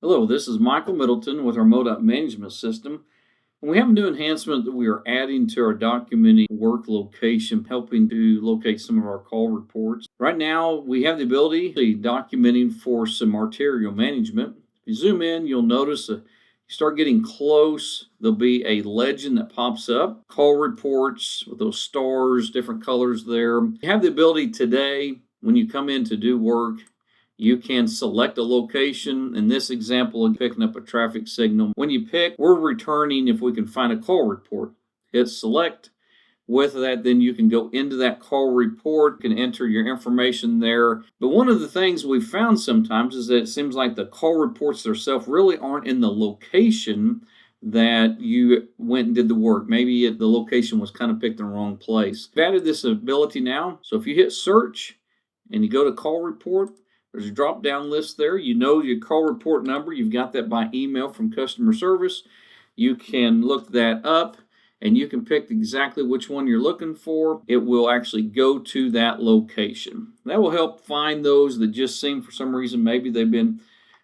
Hello, this is Michael Middleton with our MoDOT management system. And we have a new enhancement that we are adding to our documenting work location, helping to locate some of our call reports. Right now, we have the ability to documenting for some arterial management. If you zoom in, you'll notice you start getting close, there'll be a legend that pops up, call reports with those stars, different colors there. You have the ability today, when you come in to do work, you can select a location. In this example, picking up a traffic signal. When you pick, we're returning if we can find a call report. Hit select. With that, then you can go into that call report, can enter your information there. But one of the things we've found sometimes is that it seems like the call reports themselves really aren't in the location that you went and did the work. Maybe the location was kind of picked in the wrong place. We've added this ability now. So if you hit search and you go to call report, there's a drop down list there. You know your call report number. You've got that by email from customer service. You can look that up and you can pick exactly which one you're looking for. It will actually go to that location. That will help find those that just seem for some reason maybe they've been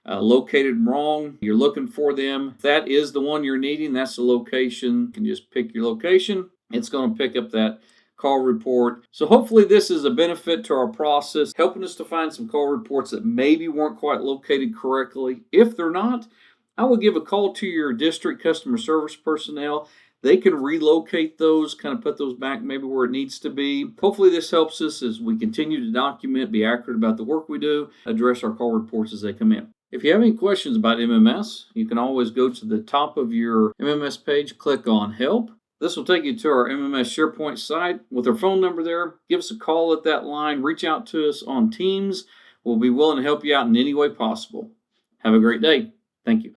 located wrong. You're looking for them. If that is the one you're needing, that's the location. You can just pick your location. It's going to pick up that call report. So hopefully this is a benefit to our process, helping us to find some call reports that maybe weren't quite located correctly. If they're not, I will give a call to your district customer service personnel. They can relocate those, kind of put those back maybe where it needs to be. Hopefully this helps us as we continue to document, be accurate about the work we do, address our call reports as they come in. If you have any questions about MMS, you can always go to the top of your MMS page, click on Help. This will take you to our MMS SharePoint site with our phone number there. Give us a call at that line. Reach out to us on Teams. We'll be willing to help you out in any way possible. Have a great day. Thank you.